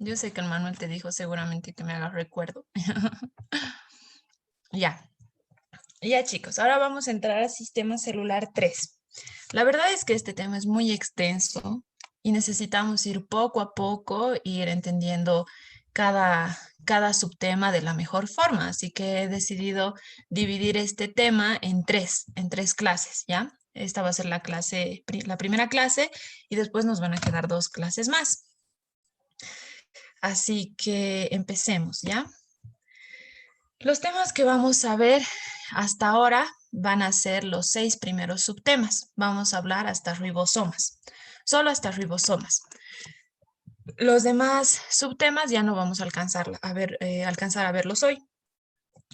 Yo sé que el Manuel te dijo seguramente que me hagas recuerdo. Ya, ya chicos, ahora vamos a entrar al sistema celular 3. La verdad es que este tema es muy extenso y necesitamos ir poco a poco, ir entendiendo cada subtema de la mejor forma. Así que he decidido dividir este tema en tres clases, ¿ya? Esta va a ser la primera clase y después nos van a quedar dos clases más. Así que empecemos, ¿ya? Los temas que vamos a ver hasta ahora van a ser los 6 primeros subtemas. Vamos a hablar hasta ribosomas, solo hasta ribosomas. Los demás subtemas ya no vamos a alcanzar a verlos hoy.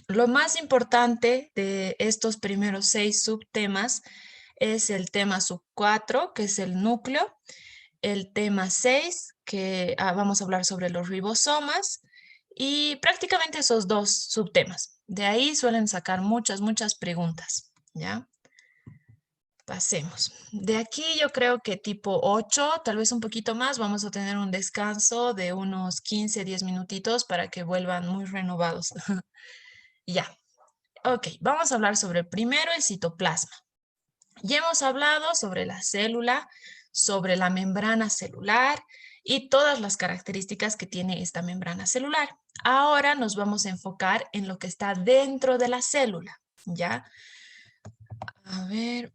Lo más importante de estos primeros 6 subtemas es el tema sub 4, que es el núcleo, el tema 6, que vamos a hablar sobre los ribosomas, y prácticamente esos dos subtemas. De ahí suelen sacar muchas preguntas, ¿ya? Pasemos. De aquí yo creo que tipo 8, tal vez un poquito más, vamos a tener un descanso de unos 15, 10 minutitos para que vuelvan muy renovados. Ya. Ok, vamos a hablar sobre primero el citoplasma. Ya hemos hablado sobre la célula, sobre la membrana celular y todas las características que tiene esta membrana celular. Ahora nos vamos a enfocar en lo que está dentro de la célula, ¿ya? A ver,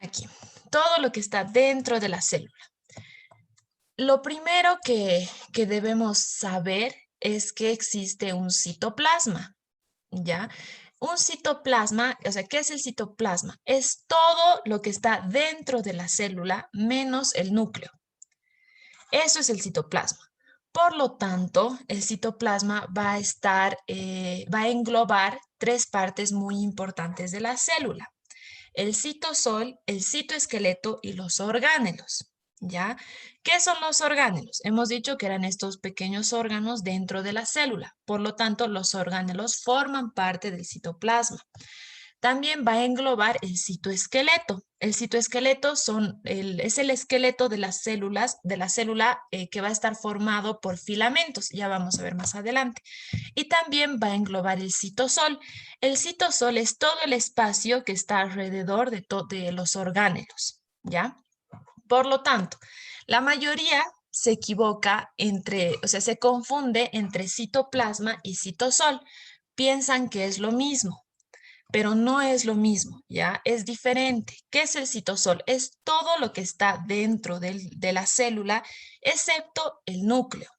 aquí. Todo lo que está dentro de la célula. Lo primero que debemos saber es que existe un citoplasma, ¿ya? Un citoplasma, o sea, ¿qué es el citoplasma? Es todo lo que está dentro de la célula menos el núcleo. Eso es el citoplasma. Por lo tanto, el citoplasma va a englobar tres partes muy importantes de la célula: el citosol, el citoesqueleto y los orgánelos, ¿ya? ¿Qué son los orgánelos? Hemos dicho que eran estos pequeños órganos dentro de la célula. Por lo tanto, los orgánelos forman parte del citoplasma. También va a englobar el citoesqueleto. El citoesqueleto es el esqueleto de las células, de la célula que va a estar formado por filamentos. Ya vamos a ver más adelante. Y también va a englobar el citosol. El citosol es todo el espacio que está alrededor de los orgánelos, ¿ya? Por lo tanto, la mayoría se equivoca o sea, se confunde entre citoplasma y citosol. Piensan que es lo mismo, pero no es lo mismo, ¿ya? Es diferente. ¿Qué es el citosol? Es todo lo que está dentro de la célula, excepto el núcleo.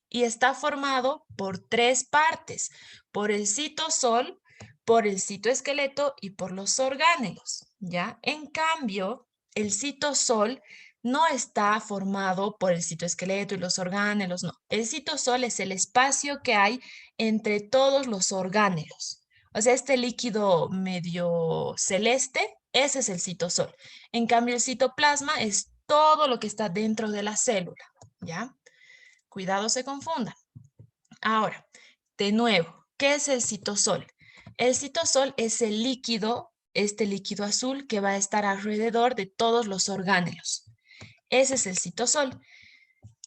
Y está formado por tres partes: por el citosol, por el citoesqueleto y por los orgánelos, ¿ya? En cambio, el citosol no está formado por el citoesqueleto y los orgánelos, no. El citosol es el espacio que hay entre todos los orgánelos. O sea, este líquido medio celeste, ese es el citosol. En cambio, el citoplasma es todo lo que está dentro de la célula, ¿ya? Cuidado se confundan. Ahora, de nuevo, ¿qué es el citosol? El citosol es el líquido, este líquido azul que va a estar alrededor de todos los orgánelos. Ese es el citosol.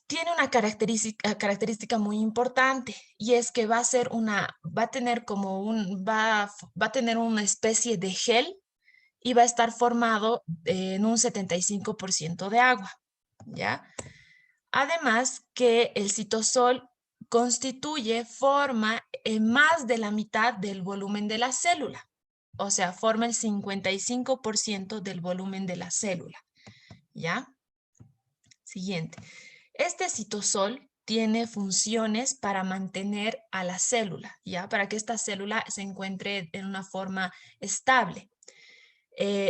Tiene una característica muy importante, y es que va a tener va a tener una especie de gel y va a estar formado en un 75% de agua, ¿ya? Además que el citosol forma más de la mitad del volumen de la célula. O sea, forma el 55% del volumen de la célula, ¿ya? Siguiente. Este citosol tiene funciones para mantener a la célula, ¿ya? Para que esta célula se encuentre en una forma estable.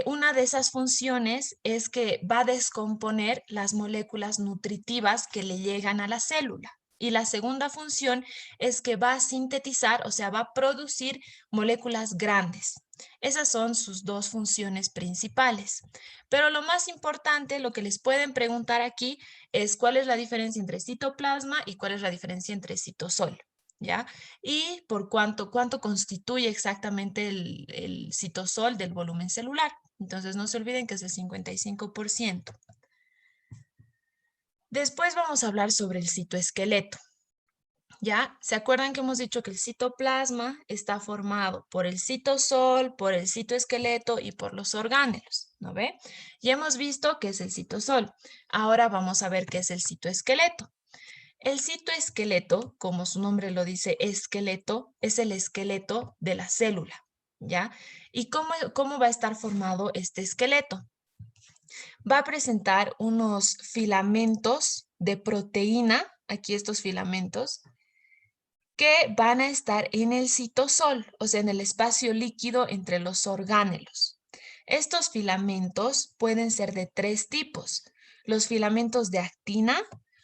Una de esas funciones es que va a descomponer las moléculas nutritivas que le llegan a la célula. Y la segunda función es que va a sintetizar, o sea, va a producir moléculas grandes. Esas son sus dos funciones principales. Pero lo más importante, lo que les pueden preguntar aquí, es cuál es la diferencia entre citoplasma y cuál es la diferencia entre citosol, ¿ya? Y por cuánto constituye exactamente el citosol del volumen celular. Entonces no se olviden que es el 55%. Después vamos a hablar sobre el citoesqueleto. ¿Ya? ¿Se acuerdan que hemos dicho que el citoplasma está formado por el citosol, por el citoesqueleto y por los orgánulos? ¿No ve? Ya hemos visto qué es el citosol. Ahora vamos a ver qué es el citoesqueleto. El citoesqueleto, como su nombre lo dice, esqueleto, es el esqueleto de la célula, ¿ya? ¿Y cómo va a estar formado este esqueleto? Va a presentar unos filamentos de proteína, aquí estos filamentos, que van a estar en el citosol, o sea, en el espacio líquido entre los orgánulos. Estos filamentos pueden ser de tres tipos: los filamentos de actina,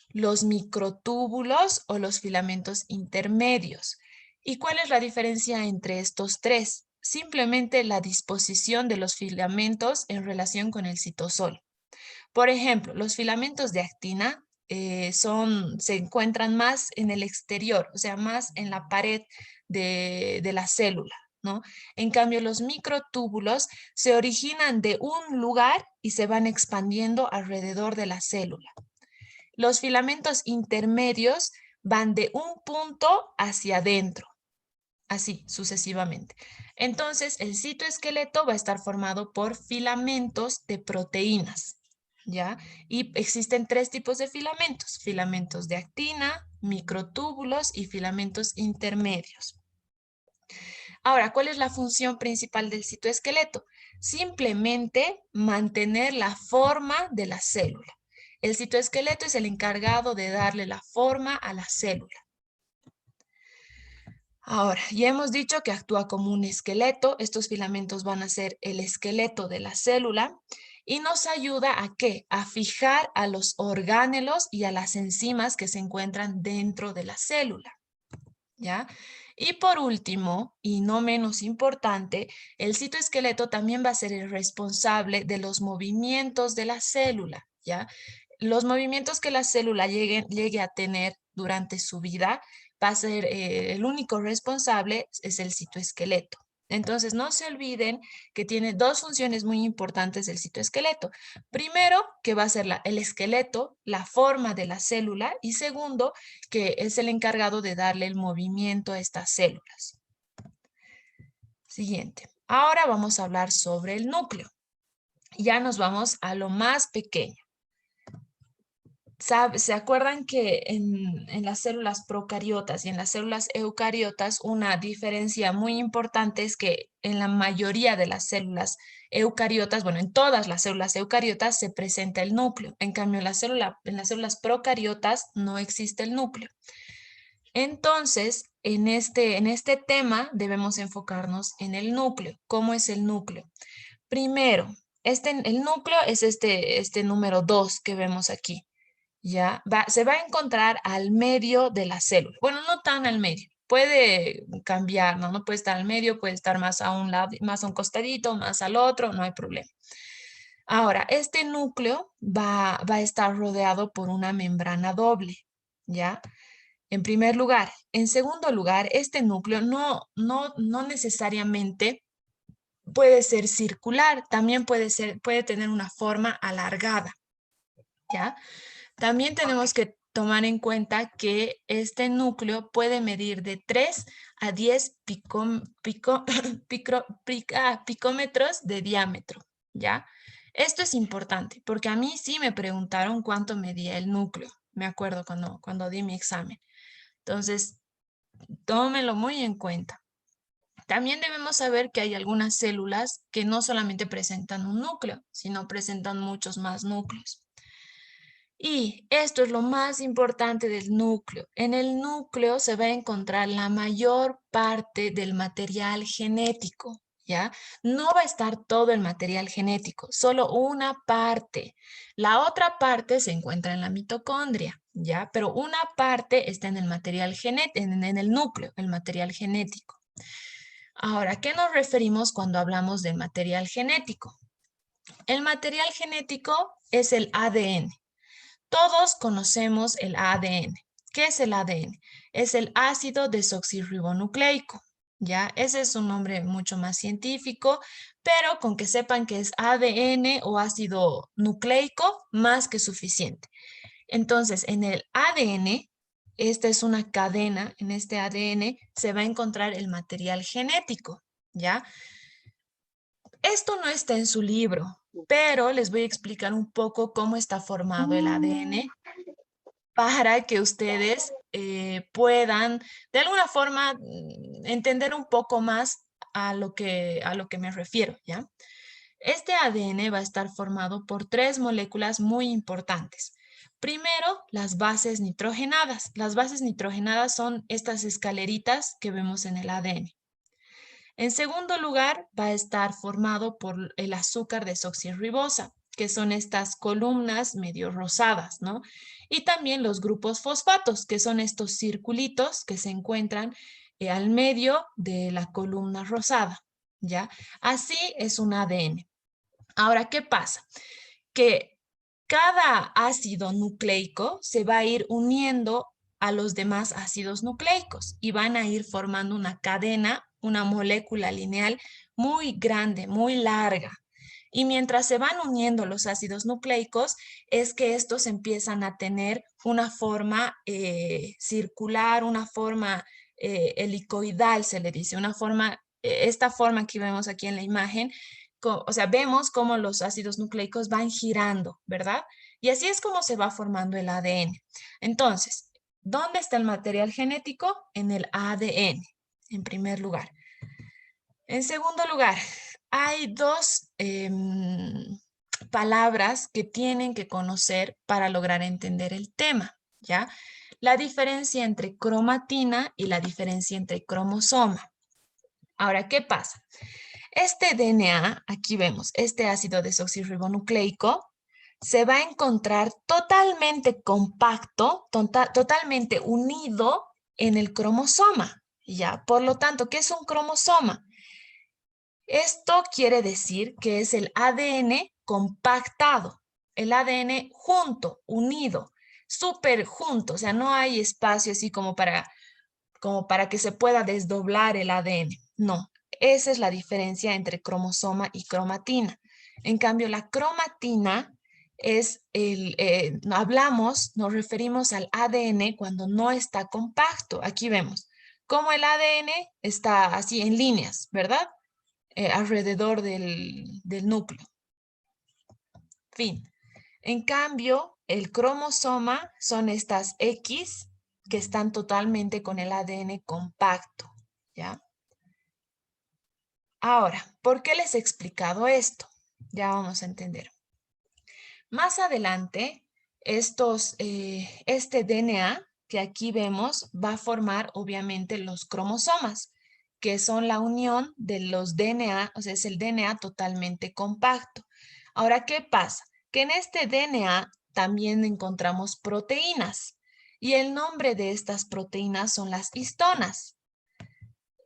los microtúbulos o los filamentos intermedios. ¿Y cuál es la diferencia entre estos tres? Simplemente la disposición de los filamentos en relación con el citosol. Por ejemplo, los filamentos de actina se encuentran más en el exterior, o sea, más en la pared de la célula, ¿no? En cambio, los microtúbulos se originan de un lugar y se van expandiendo alrededor de la célula. Los filamentos intermedios van de un punto hacia adentro, así sucesivamente. Entonces, el citoesqueleto va a estar formado por filamentos de proteínas, ¿ya? Y existen tres tipos de filamentos: filamentos de actina, microtúbulos y filamentos intermedios. Ahora, ¿cuál es la función principal del citoesqueleto? Simplemente mantener la forma de la célula. El citoesqueleto es el encargado de darle la forma a la célula. Ahora, ya hemos dicho que actúa como un esqueleto. Estos filamentos van a ser el esqueleto de la célula y nos ayuda ¿a qué? A fijar a los orgánulos y a las enzimas que se encuentran dentro de la célula, ¿ya? Y por último, y no menos importante, el citoesqueleto también va a ser el responsable de los movimientos de la célula, ¿ya? Los movimientos que la célula llegue a tener durante su vida va a ser el único responsable, es el citoesqueleto. Entonces, no se olviden que tiene dos funciones muy importantes el citoesqueleto. Primero, que va a ser el esqueleto, la forma de la célula, y segundo, que es el encargado de darle el movimiento a estas células. Siguiente. Ahora vamos a hablar sobre el núcleo. Ya nos vamos a lo más pequeño. ¿Se acuerdan que en las células procariotas y en las células eucariotas una diferencia muy importante es que en la mayoría de las células eucariotas, bueno, en todas las células eucariotas se presenta el núcleo? En cambio, en las células procariotas no existe el núcleo. Entonces, en este tema debemos enfocarnos en el núcleo. ¿Cómo es el núcleo? Primero, el núcleo es este número 2 que vemos aquí. ¿Ya? Se va a encontrar al medio de la célula. Bueno, no tan al medio. Puede cambiar, ¿no? No puede estar al medio, puede estar más a un lado, más a un costadito, más al otro, no hay problema. Ahora, este núcleo va a estar rodeado por una membrana doble, ¿ya? En primer lugar. En segundo lugar, este núcleo no necesariamente puede ser circular, también puede tener una forma alargada, ¿ya? También tenemos que tomar en cuenta que este núcleo puede medir de 3 a 10 picómetros de diámetro, ¿ya? Esto es importante porque a mí sí me preguntaron cuánto medía el núcleo, me acuerdo cuando di mi examen. Entonces, tómenlo muy en cuenta. También debemos saber que hay algunas células que no solamente presentan un núcleo, sino presentan muchos más núcleos. Y esto es lo más importante del núcleo. En el núcleo se va a encontrar la mayor parte del material genético, ¿ya? No va a estar todo el material genético, solo una parte. La otra parte se encuentra en la mitocondria, ¿ya? Pero una parte está en el material genético, en el núcleo, el material genético. Ahora, ¿a qué nos referimos cuando hablamos del material genético? El material genético es el ADN. Todos conocemos el ADN. ¿Qué es el ADN? Es el ácido desoxirribonucleico, ¿ya? Ese es un nombre mucho más científico, pero con que sepan que es ADN o ácido nucleico, más que suficiente. Entonces, en el ADN, esta es una cadena, en este ADN se va a encontrar el material genético, ¿ya? Esto no está en su libro, pero les voy a explicar un poco cómo está formado el ADN para que ustedes puedan, de alguna forma, entender un poco más a lo que me refiero, ¿ya? Este ADN va a estar formado por tres moléculas muy importantes. Primero, las bases nitrogenadas. Las bases nitrogenadas son estas escaleritas que vemos en el ADN. En segundo lugar, va a estar formado por el azúcar desoxirribosa, que son estas columnas medio rosadas, ¿no? Y también los grupos fosfatos, que son estos circulitos que se encuentran al medio de la columna rosada, ¿ya? Así es un ADN. Ahora, ¿qué pasa? Que cada ácido nucleico se va a ir uniendo a los demás ácidos nucleicos y van a ir formando una cadena, una molécula lineal muy grande, muy larga. Y mientras se van uniendo los ácidos nucleicos, es que estos empiezan a tener una forma circular, una forma helicoidal, se le dice, una forma, esta forma que vemos aquí en la imagen, o sea, vemos cómo los ácidos nucleicos van girando, ¿verdad? Y así es como se va formando el ADN. Entonces, ¿dónde está el material genético? En el ADN, en primer lugar. En segundo lugar, hay dos palabras que tienen que conocer para lograr entender el tema, ¿ya? La diferencia entre cromatina y la diferencia entre cromosoma. Ahora, ¿qué pasa? Este DNA, aquí vemos, este ácido desoxirribonucleico, se va a encontrar totalmente compacto, totalmente unido en el cromosoma, ¿ya? Por lo tanto, ¿qué es un cromosoma? Esto quiere decir que es el ADN compactado, el ADN junto, unido, súper junto, o sea, no hay espacio así como para que se pueda desdoblar el ADN. No, esa es la diferencia entre cromosoma y cromatina. En cambio, la cromatina es nos referimos al ADN cuando no está compacto. Aquí vemos cómo el ADN está así en líneas, ¿verdad? Alrededor del núcleo. Fin. En cambio, el cromosoma son estas X que están totalmente con el ADN compacto, ¿ya? Ahora, ¿por qué les he explicado esto? Ya vamos a entender. Más adelante, este DNA que aquí vemos va a formar obviamente los cromosomas, que son la unión de los DNA, o sea, es el DNA totalmente compacto. Ahora, ¿qué pasa? Que en este DNA también encontramos proteínas y el nombre de estas proteínas son las histonas.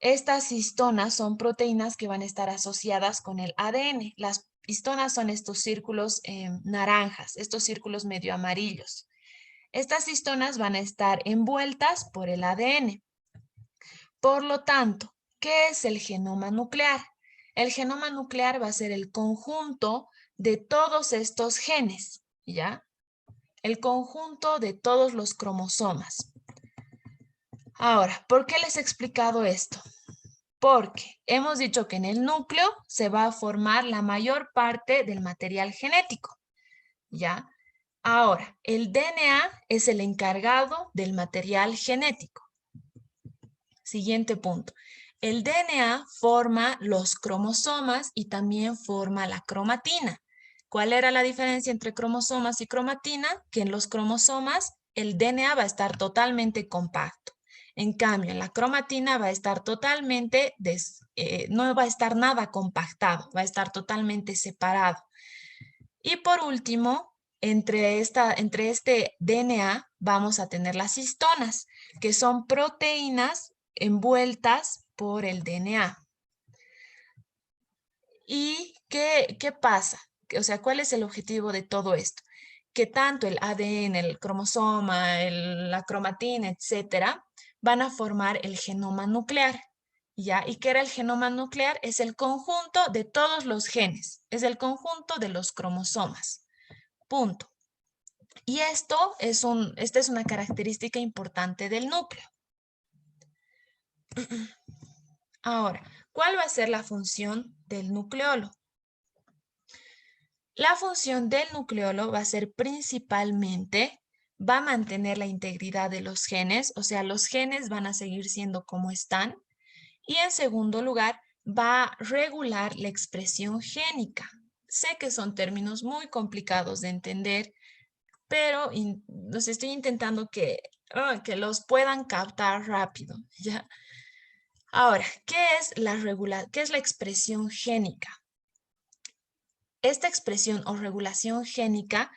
Estas histonas son proteínas que van a estar asociadas con el ADN. Las histonas son estos círculos naranjas, estos círculos medio amarillos. Estas histonas van a estar envueltas por el ADN. Por lo tanto, ¿qué es el genoma nuclear? El genoma nuclear va a ser el conjunto de todos estos genes, ¿ya? El conjunto de todos los cromosomas. Ahora, ¿por qué les he explicado esto? Porque hemos dicho que en el núcleo se va a formar la mayor parte del material genético, ¿ya? Ahora, el DNA es el encargado del material genético. Siguiente punto. El DNA forma los cromosomas y también forma la cromatina. ¿Cuál era la diferencia entre cromosomas y cromatina? Que en los cromosomas el DNA va a estar totalmente compacto. En cambio, en la cromatina va a estar totalmente, no va a estar nada compactado, va a estar totalmente separado. Y por último, entre este DNA vamos a tener las histonas, que son proteínas envueltas por el DNA. ¿Y qué pasa? O sea, ¿cuál es el objetivo de todo esto? Que tanto el ADN, el cromosoma, la cromatina, etcétera, van a formar el genoma nuclear. ¿Ya? ¿Y qué era el genoma nuclear? Es el conjunto de todos los genes, es el conjunto de los cromosomas. Punto. Y esta es una característica importante del núcleo. Ahora, ¿cuál va a ser la función del nucleolo? La función del nucleolo va a ser principalmente, va a mantener la integridad de los genes, o sea, los genes van a seguir siendo como están. Y en segundo lugar, va a regular la expresión génica. Sé que son términos muy complicados de entender, pero los estoy intentando que los puedan captar rápido, ¿ya? Ahora, ¿qué es la expresión génica? Esta expresión o regulación génica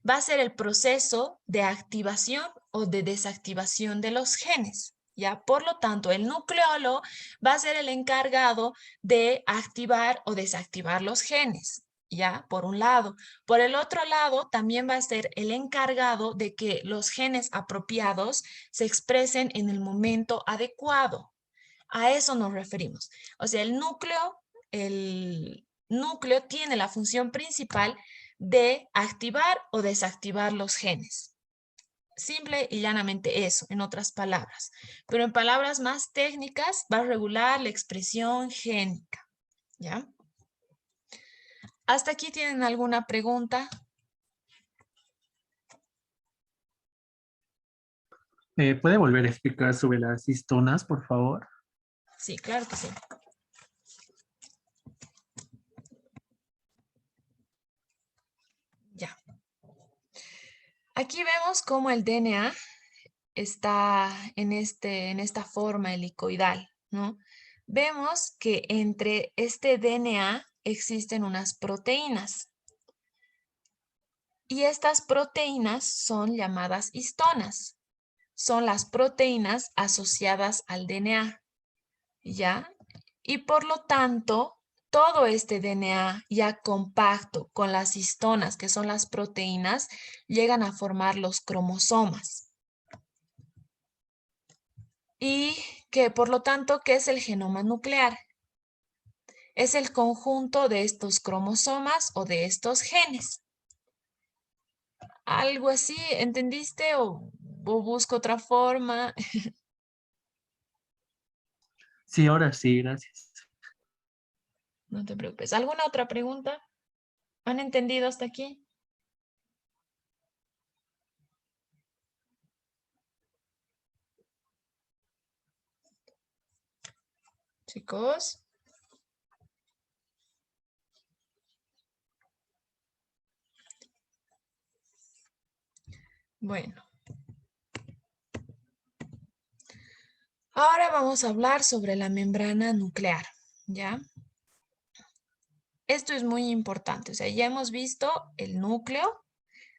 va a ser el proceso de activación o de desactivación de los genes, ¿ya? Por lo tanto, el nucleolo va a ser el encargado de activar o desactivar los genes, ¿ya? Por un lado. Por el otro lado, también va a ser el encargado de que los genes apropiados se expresen en el momento adecuado. A eso nos referimos. O sea, el núcleo tiene la función principal de activar o desactivar los genes. Simple y llanamente eso, en otras palabras. Pero en palabras más técnicas va a regular la expresión génica. ¿Ya? ¿Hasta aquí tienen alguna pregunta? ¿Puede volver a explicar sobre las histonas, por favor? Sí, claro que sí. Ya. Aquí vemos cómo el DNA está en esta forma helicoidal, ¿no? Vemos que entre este DNA existen unas proteínas y estas proteínas son llamadas histonas. Son las proteínas asociadas al DNA, ¿ya? Y por lo tanto, todo este DNA ya compacto con las histonas, que son las proteínas, llegan a formar los cromosomas. Y que por lo tanto, ¿qué es el genoma nuclear? Es el conjunto de estos cromosomas o de estos genes. ¿Algo así? ¿Entendiste o busco otra forma? Sí, ahora sí, gracias. No te preocupes. ¿Alguna otra pregunta? ¿Han entendido hasta aquí? Chicos. Bueno. Ahora vamos a hablar sobre la membrana nuclear, ¿ya? Esto es muy importante. O sea, ya hemos visto el núcleo.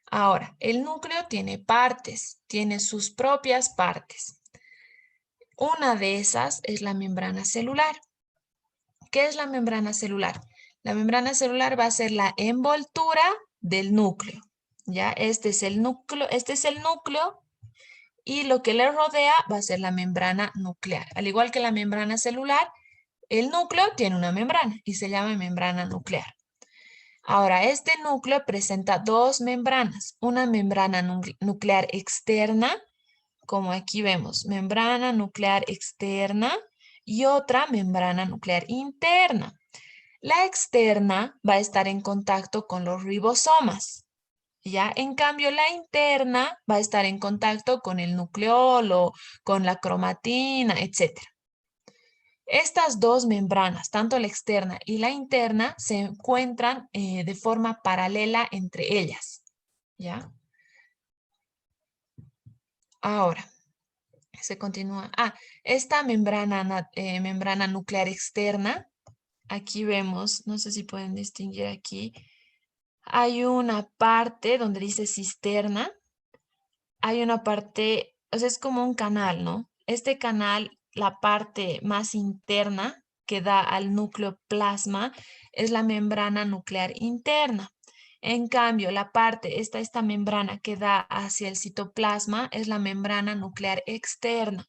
Ahora, el núcleo tiene partes, tiene sus propias partes. Una de esas es la membrana celular. ¿Qué es la membrana celular? La membrana celular va a ser la envoltura del núcleo, ¿ya? Este es el núcleo y lo que le rodea va a ser la membrana nuclear. Al igual que la membrana celular, el núcleo tiene una membrana y se llama membrana nuclear. Ahora, este núcleo presenta dos membranas, una membrana nuclear externa, como aquí vemos, membrana nuclear externa y otra membrana nuclear interna. La externa va a estar en contacto con los ribosomas, ¿ya? En cambio, la interna va a estar en contacto con el nucleolo, con la cromatina, etc. Estas dos membranas, tanto la externa y la interna, se encuentran de forma paralela entre ellas, ¿ya? Ahora, se continúa. Esta membrana nuclear externa, aquí vemos, no sé si pueden distinguir aquí, hay una parte donde dice cisterna, hay una parte, o sea, es como un canal, ¿no? Este canal, la parte más interna que da al núcleo plasma es la membrana nuclear interna. En cambio, esta membrana que da hacia el citoplasma es la membrana nuclear externa.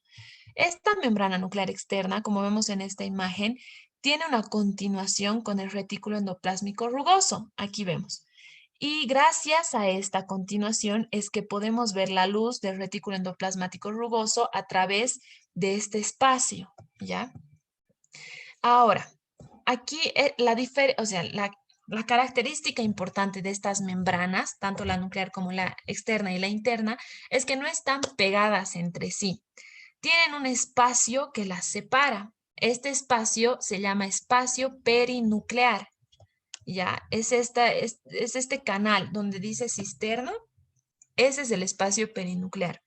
Esta membrana nuclear externa, como vemos en esta imagen, tiene una continuación con el retículo endoplásmico rugoso. Aquí vemos. Y gracias a esta continuación es que podemos ver la luz del retículo endoplasmático rugoso a través de este espacio, ¿ya? Ahora, aquí la característica importante de estas membranas, tanto la nuclear como la externa y la interna, es que no están pegadas entre sí. Tienen un espacio que las separa. Este espacio se llama espacio perinuclear. Ya, es este canal donde dice cisterna, ese es el espacio perinuclear.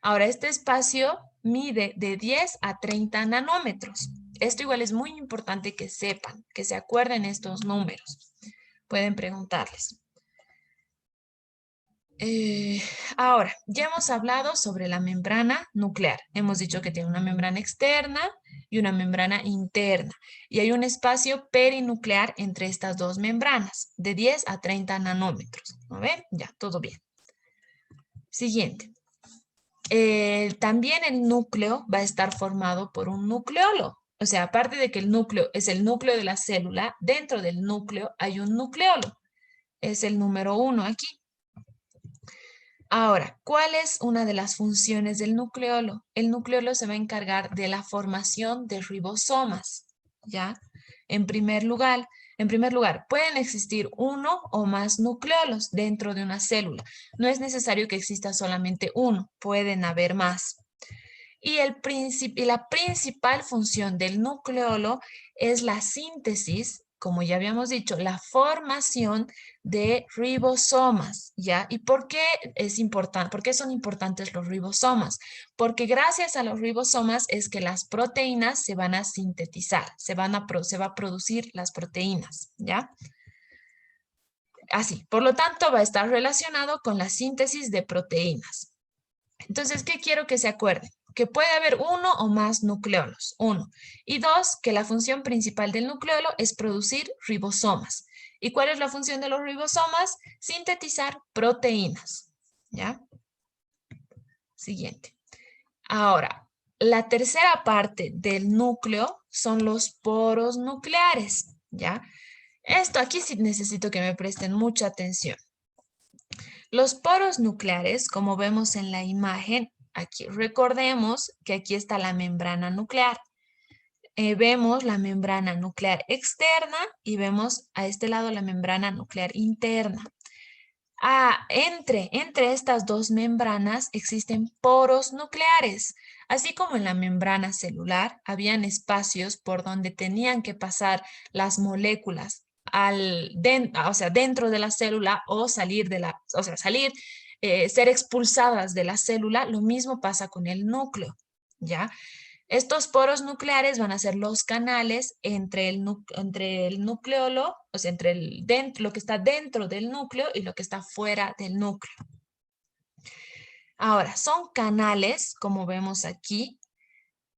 Ahora, este espacio mide de 10 a 30 nanómetros. Esto igual es muy importante que sepan, que se acuerden estos números. Pueden preguntarles. Ahora, ya hemos hablado sobre la membrana nuclear. Hemos dicho que tiene una membrana externa y una membrana interna. Y hay un espacio perinuclear entre estas dos membranas, de 10 a 30 nanómetros. ¿No ven? Ya, todo bien. Siguiente. También el núcleo va a estar formado por un nucleolo. O sea, aparte de que el núcleo es el núcleo de la célula, dentro del núcleo hay un nucleolo. Es el número 1 aquí. Ahora, ¿cuál es una de las funciones del nucleolo? El nucleolo se va a encargar de la formación de ribosomas, ¿ya? En primer lugar, pueden existir uno o más nucleolos dentro de una célula. No es necesario que exista solamente uno, pueden haber más. Y la principal función del nucleolo es la síntesis, como ya habíamos dicho, la formación de ribosomas, ¿ya? ¿Y por qué es importante? ¿Por qué son importantes los ribosomas? Porque gracias a los ribosomas es que las proteínas se van a sintetizar, se va a producir las proteínas, ¿ya? Así, por lo tanto, va a estar relacionado con la síntesis de proteínas. Entonces, ¿qué quiero que se acuerden? Que puede haber uno o más nucleolos, uno. Y dos, que la función principal del nucleolo es producir ribosomas. ¿Y cuál es la función de los ribosomas? Sintetizar proteínas. ¿Ya? Siguiente. Ahora, la tercera parte del núcleo son los poros nucleares. ¿Ya? Esto aquí sí necesito que me presten mucha atención. Los poros nucleares, como vemos en la imagen, aquí recordemos que aquí está la membrana nuclear. Vemos la membrana nuclear externa y vemos a este lado la membrana nuclear interna. Entre estas dos membranas existen poros nucleares. Así como en la membrana celular, habían espacios por donde tenían que pasar las moléculas dentro de la célula o ser expulsadas de la célula, lo mismo pasa con el núcleo, ¿ya? Estos poros nucleares van a ser los canales entre el nucleolo, o sea, lo que está dentro del núcleo y lo que está fuera del núcleo. Ahora, son canales, como vemos aquí,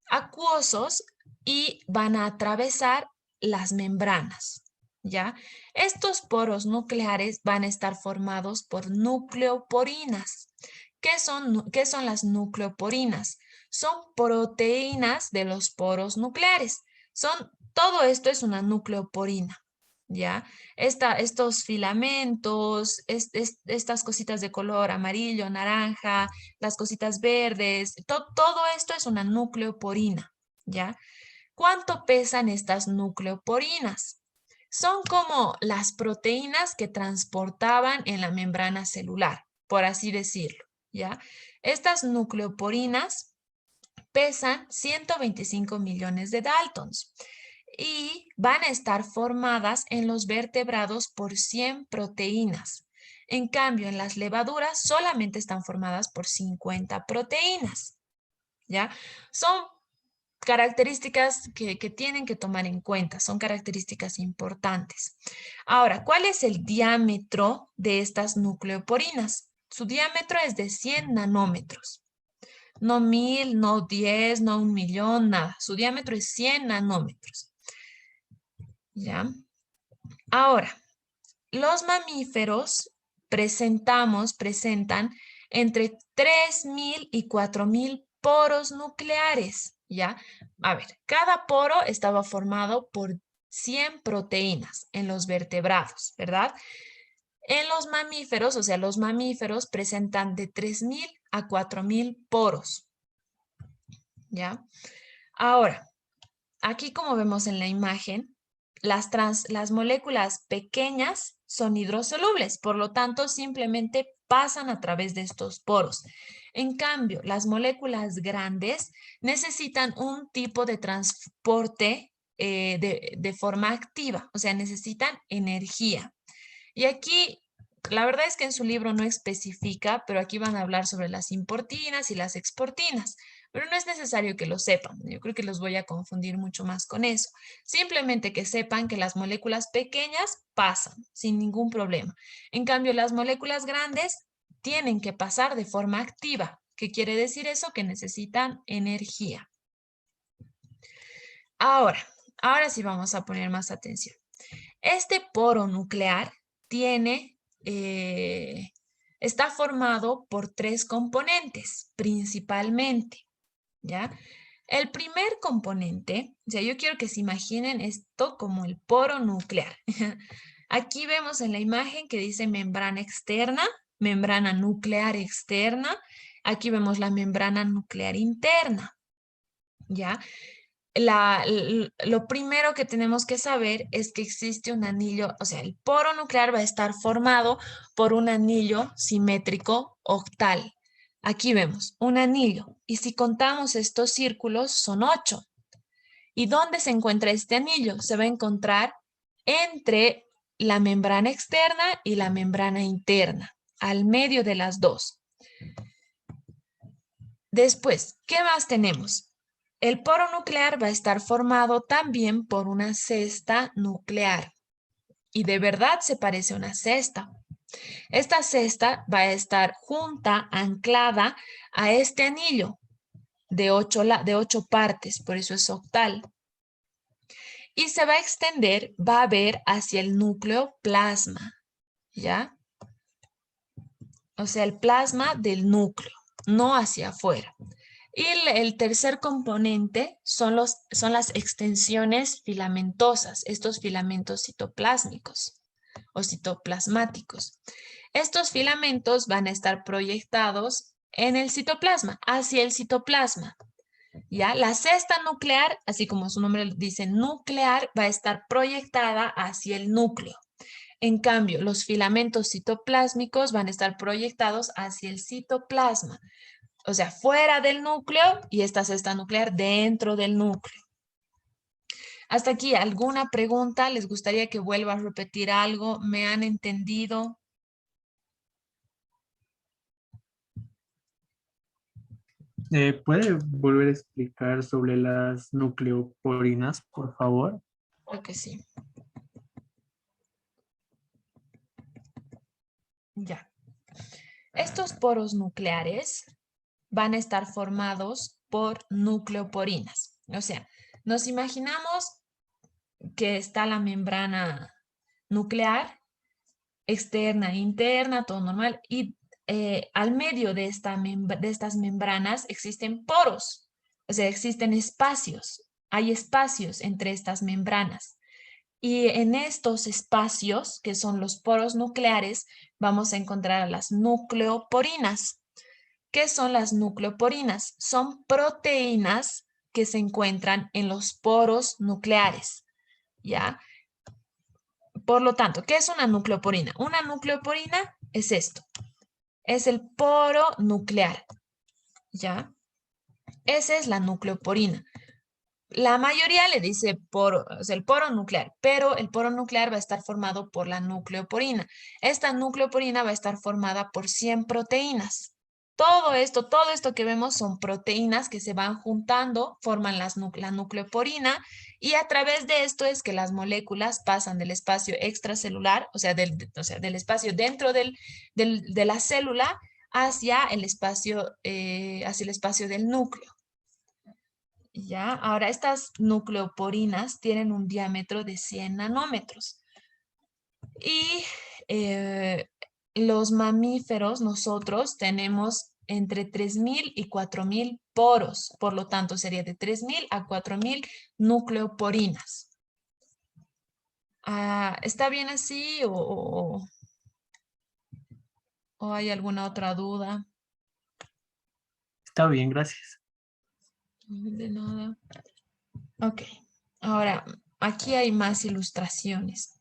acuosos y van a atravesar las membranas, ¿ya? Estos poros nucleares van a estar formados por nucleoporinas. ¿Qué son las nucleoporinas? Son proteínas de los poros nucleares. Todo esto es una nucleoporina, ¿ya? Estos filamentos, estas cositas de color amarillo, naranja, las cositas verdes, todo esto es una nucleoporina, ¿ya? ¿Cuánto pesan estas nucleoporinas? Son como las proteínas que transportaban en la membrana celular, por así decirlo, ¿ya? Estas nucleoporinas pesan 125 millones de Daltons y van a estar formadas en los vertebrados por 100 proteínas. En cambio, en las levaduras solamente están formadas por 50 proteínas, ¿ya? Son características que tienen que tomar en cuenta, son características importantes. Ahora, ¿cuál es el diámetro de estas nucleoporinas? Su diámetro es de 100 nanómetros. No 1000, no 10, no 1.000.000, nada. Su diámetro es 100 nanómetros. ¿Ya? Ahora, los mamíferos presentan entre 3.000 y 4.000 poros nucleares, ¿ya? A ver, cada poro estaba formado por 100 proteínas en los vertebrados, ¿verdad? En los mamíferos, o sea, los mamíferos presentan de 3.000 a 4.000 poros. ¿Ya? Ahora, aquí como vemos en la imagen, las moléculas pequeñas son hidrosolubles, por lo tanto simplemente pasan a través de estos poros. En cambio, las moléculas grandes necesitan un tipo de transporte de forma activa, o sea, necesitan energía. Y aquí, la verdad es que en su libro no especifica, pero aquí van a hablar sobre las importinas y las exportinas, pero no es necesario que lo sepan. Yo creo que los voy a confundir mucho más con eso. Simplemente que sepan que las moléculas pequeñas pasan sin ningún problema. En cambio, las moléculas grandes tienen que pasar de forma activa. ¿Qué quiere decir eso? Que necesitan energía. Ahora sí vamos a poner más atención. Este poro nuclear está formado por 3 componentes, principalmente, ¿ya? El primer componente, o sea, yo quiero que se imaginen esto como el poro nuclear. Aquí vemos en la imagen que dice membrana externa, membrana nuclear externa. Aquí vemos la membrana nuclear interna, ¿ya? Lo primero que tenemos que saber es que existe un anillo, o sea, el poro nuclear va a estar formado por un anillo simétrico octal. Aquí vemos un anillo y si contamos estos círculos son 8. ¿Y dónde se encuentra este anillo? Se va a encontrar entre la membrana externa y la membrana interna, al medio de las dos. Después, ¿qué más tenemos? El poro nuclear va a estar formado también por una cesta nuclear. Y de verdad se parece a una cesta. Esta cesta va a estar junta, anclada a este anillo de 8 partes, por eso es octal. Y se va a extender, va a ver hacia el núcleo plasma, ¿ya? O sea, el plasma del núcleo, no hacia afuera. Y el tercer componente son las extensiones filamentosas, estos filamentos citoplásmicos o citoplasmáticos. Estos filamentos van a estar proyectados en el citoplasma, hacia el citoplasma. ¿Ya? La cesta nuclear, así como su nombre dice nuclear, va a estar proyectada hacia el núcleo. En cambio, los filamentos citoplásmicos van a estar proyectados hacia el citoplasma. O sea, fuera del núcleo y esta cesta nuclear dentro del núcleo. Hasta aquí, ¿alguna pregunta? ¿Les gustaría que vuelva a repetir algo? ¿Me han entendido? ¿Puede volver a explicar sobre las nucleoporinas, por favor? Creo que sí. Ya. Estos poros nucleares van a estar formados por nucleoporinas. O sea, nos imaginamos que está la membrana nuclear, externa e interna, todo normal, y al medio de estas membranas existen poros, o sea, existen espacios, hay espacios entre estas membranas. Y en estos espacios, que son los poros nucleares, vamos a encontrar a las nucleoporinas. ¿Qué son las nucleoporinas? Son proteínas que se encuentran en los poros nucleares, ¿ya? Por lo tanto, ¿qué es una nucleoporina? Una nucleoporina es esto, es el poro nuclear, ¿ya? Esa es la nucleoporina. La mayoría le dice poro, o sea, el poro nuclear, pero el poro nuclear va a estar formado por la nucleoporina. Esta nucleoporina va a estar formada por 100 proteínas. Todo esto que vemos son proteínas que se van juntando, forman la nucleoporina y a través de esto es que las moléculas pasan del espacio extracelular, o sea, del espacio dentro de la célula hacia el espacio del núcleo. ¿Ya? Ahora, estas nucleoporinas tienen un diámetro de 100 nanómetros. Y los mamíferos, nosotros tenemos entre 3.000 y 4.000 poros. Por lo tanto, sería de 3.000 a 4.000 nucleoporinas. ¿Está bien así o ¿O hay alguna otra duda? Está bien, gracias. De nada. Ok, ahora aquí hay más ilustraciones.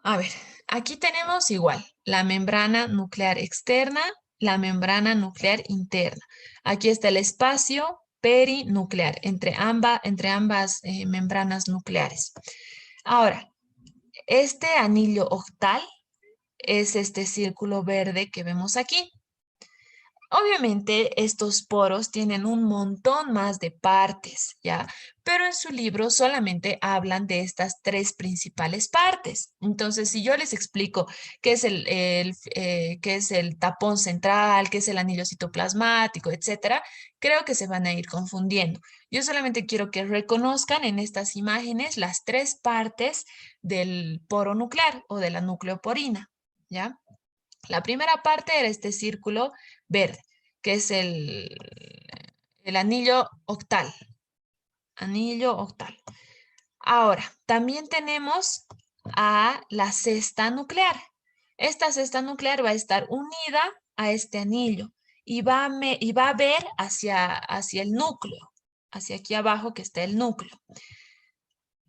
A ver, aquí tenemos igual la membrana nuclear externa, la membrana nuclear interna. Aquí está el espacio perinuclear entre ambas membranas nucleares. Ahora, este anillo octal es este círculo verde que vemos aquí. Obviamente estos poros tienen un montón más de partes, ¿ya? Pero en su libro solamente hablan de estas tres principales partes. Entonces, si yo les explico qué es qué es el tapón central, qué es el anillo citoplasmático, etcétera, creo que se van a ir confundiendo. Yo solamente quiero que reconozcan en estas imágenes las tres partes del poro nuclear o de la nucleoporina, ¿ya? La primera parte era este círculo verde, que es el anillo octal. Anillo octal. Ahora, también tenemos a la cesta nuclear. Esta cesta nuclear va a estar unida a este anillo y y va a ver hacia el núcleo, hacia aquí abajo que está el núcleo.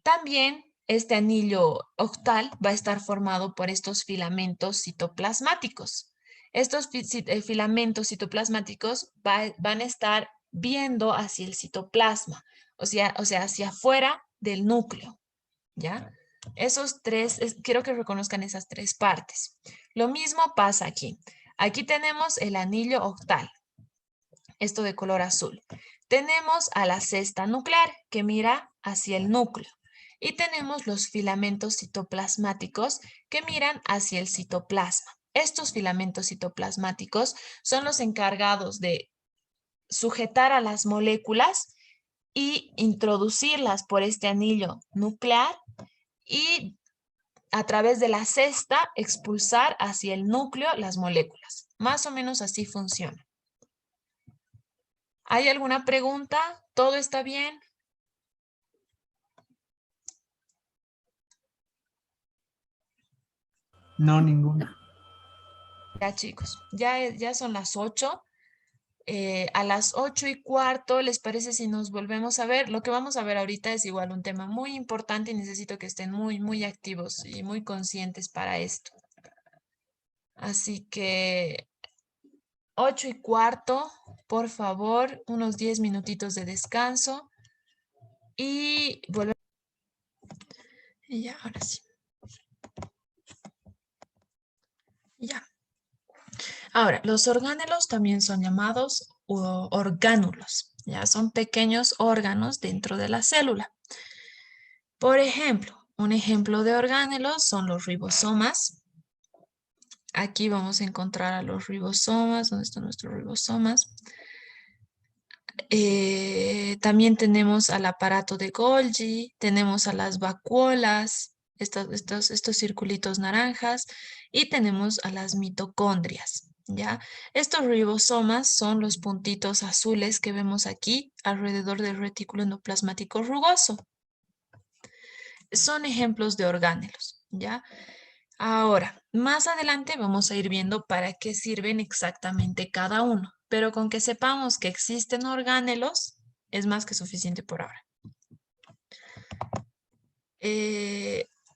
También este anillo octal va a estar formado por estos filamentos citoplasmáticos. Estos filamentos citoplasmáticos van a estar viendo hacia el citoplasma, o sea, hacia afuera del núcleo, ¿ya? Esos tres, quiero que reconozcan esas tres partes. Lo mismo pasa aquí. Aquí tenemos el anillo octal, esto de color azul. Tenemos a la cesta nuclear que mira hacia el núcleo y tenemos los filamentos citoplasmáticos que miran hacia el citoplasma. Estos filamentos citoplasmáticos son los encargados de sujetar a las moléculas y introducirlas por este anillo nuclear y a través de la cesta expulsar hacia el núcleo las moléculas. Más o menos así funciona. ¿Hay alguna pregunta? ¿Todo está bien? No, ninguna. Ya chicos, ya son las 8. A las 8:15, ¿les parece si nos volvemos a ver? Lo que vamos a ver ahorita es igual un tema muy importante y necesito que estén muy activos y muy conscientes para esto. Así que 8:15, por favor, unos 10 minutitos de descanso y volvemos. Y ya, ahora sí. Ya. Ahora, los orgánulos también son llamados orgánulos, ya son pequeños órganos dentro de la célula. Por ejemplo, un ejemplo de orgánulos son los ribosomas. Aquí vamos a encontrar a los ribosomas. ¿Dónde están nuestros ribosomas? También tenemos al aparato de Golgi, tenemos a las vacuolas, estos circulitos naranjas, y tenemos a las mitocondrias, ¿ya? Estos ribosomas son los puntitos azules que vemos aquí alrededor del retículo endoplasmático rugoso. Son ejemplos de orgánulos, ¿ya? Ahora, más adelante vamos a ir viendo para qué sirven exactamente cada uno, pero con que sepamos que existen orgánulos es más que suficiente por ahora.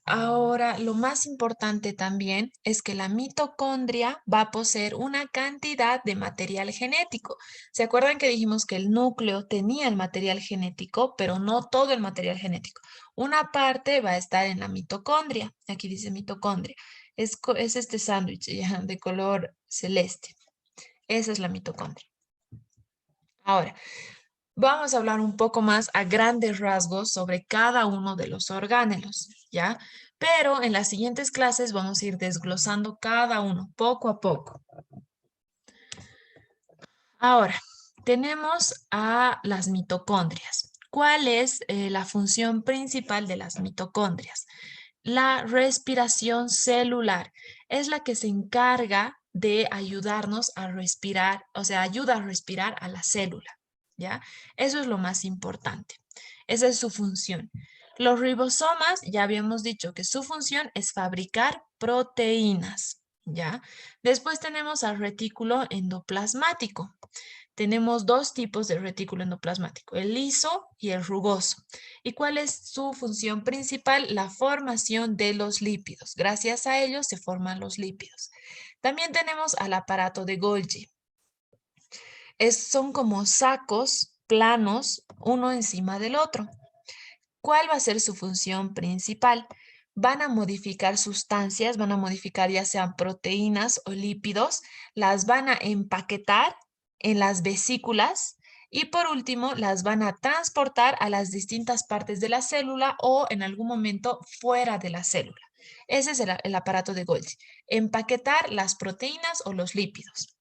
Ahora, lo más importante también es que la mitocondria va a poseer una cantidad de material genético. ¿Se acuerdan que dijimos que el núcleo tenía el material genético, pero no todo el material genético? Una parte va a estar en la mitocondria. Aquí dice mitocondria. Es este sándwich de color celeste. Esa es la mitocondria. Ahora, vamos a hablar un poco más a grandes rasgos sobre cada uno de los orgánulos, ¿ya? Pero en las siguientes clases vamos a ir desglosando cada uno poco a poco. Ahora, tenemos a las mitocondrias. ¿Cuál es la función principal de las mitocondrias? La respiración celular es la que se encarga de ayudarnos a respirar, o sea, ayuda a respirar a la célula, ¿ya? Eso es lo más importante. Esa es su función. Los ribosomas, ya habíamos dicho que su función es fabricar proteínas, ¿ya? Después tenemos al retículo endoplasmático. Tenemos dos tipos de retículo endoplasmático, el liso y el rugoso. ¿Y cuál es su función principal? La formación de los lípidos. Gracias a ellos se forman los lípidos. También tenemos al aparato de Golgi. Son como sacos planos, uno encima del otro. ¿Cuál va a ser su función principal? Van a modificar sustancias, van a modificar ya sean proteínas o lípidos, las van a empaquetar en las vesículas y por último las van a transportar a las distintas partes de la célula o en algún momento fuera de la célula. Ese es el aparato de Golgi, empaquetar las proteínas o los lípidos.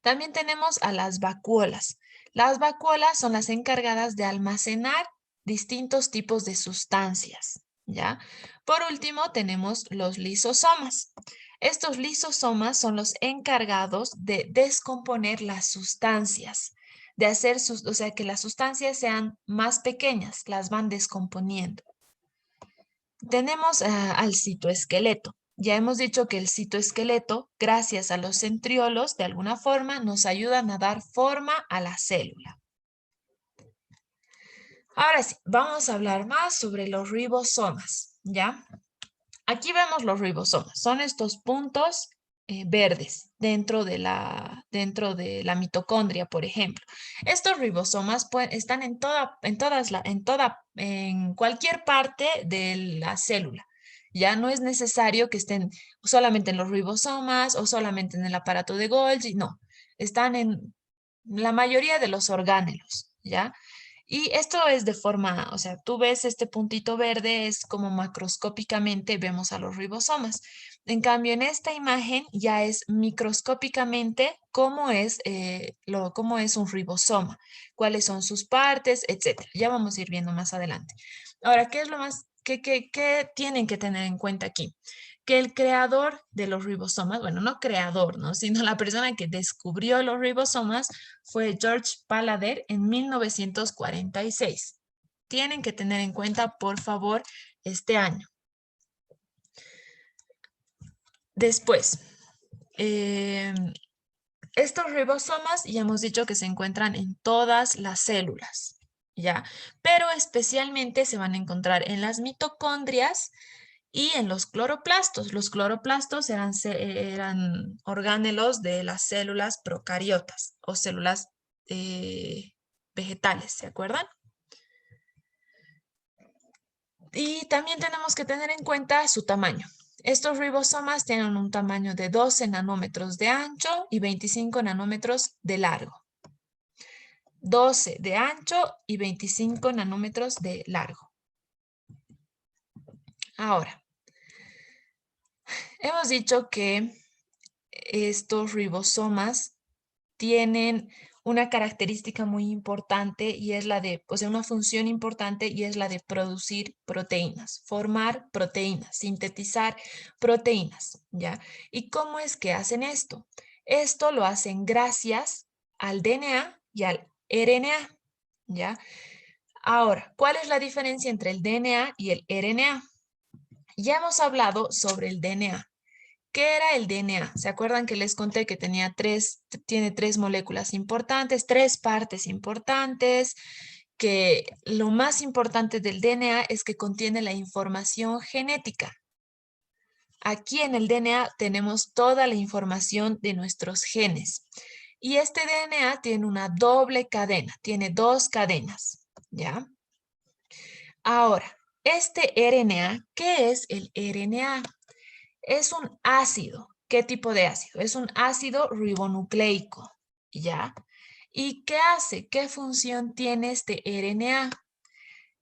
También tenemos a las vacuolas. Las vacuolas son las encargadas de almacenar distintos tipos de sustancias, ¿ya? Por último, tenemos los lisosomas. Estos lisosomas son los encargados de descomponer las sustancias, de hacer, o sea, que las sustancias sean más pequeñas, las van descomponiendo. Tenemos al citoesqueleto. Ya hemos dicho que el citoesqueleto, gracias a los centriolos, de alguna forma nos ayudan a dar forma a la célula. Ahora sí, vamos a hablar más sobre los ribosomas, ¿ya? Aquí vemos los ribosomas. Son estos puntos verdes dentro de la mitocondria, por ejemplo. Estos ribosomas están en cualquier parte de la célula. Ya no es necesario que estén solamente en los ribosomas o solamente en el aparato de Golgi, no. Están en la mayoría de los orgánelos, ¿ya? Y esto es de forma, o sea, tú ves este puntito verde, es como macroscópicamente vemos a los ribosomas. En cambio, en esta imagen ya es microscópicamente cómo es un ribosoma, cuáles son sus partes, etcétera. Ya vamos a ir viendo más adelante. Ahora, ¿qué es lo más, qué tienen que tener en cuenta aquí? Que el creador de los ribosomas, bueno, no creador, ¿no? Sino la persona que descubrió los ribosomas fue George Palader en 1946. Tienen que tener en cuenta, por favor, este año. Después, estos ribosomas ya hemos dicho que se encuentran en todas las células, ¿ya? Pero especialmente se van a encontrar en las mitocondrias y en los cloroplastos. Los cloroplastos eran orgánelos de las células procariotas o células vegetales, ¿se acuerdan? Y también tenemos que tener en cuenta su tamaño. Estos ribosomas tienen un tamaño de 12 nanómetros de ancho y 25 nanómetros de largo. 12 de ancho y 25 nanómetros de largo. Ahora, hemos dicho que estos ribosomas tienen una característica muy importante y es la de, o sea, una función importante y es la de producir proteínas, formar proteínas, sintetizar proteínas, ¿ya? ¿Y cómo es que hacen esto? Esto lo hacen gracias al DNA y al RNA, ¿ya? Ahora, ¿cuál es la diferencia entre el DNA y el RNA? Ya hemos hablado sobre el DNA. ¿Qué era el DNA? ¿Se acuerdan que les conté que tiene tres moléculas importantes, tres partes importantes? Que lo más importante del DNA es que contiene la información genética. Aquí en el DNA tenemos toda la información de nuestros genes. Y este DNA tiene una doble cadena, tiene dos cadenas, ¿ya? Ahora, este RNA, ¿qué es el RNA? Es un ácido. ¿Qué tipo de ácido? Es un ácido ribonucleico, ¿ya? ¿Y qué hace? ¿Qué función tiene este RNA?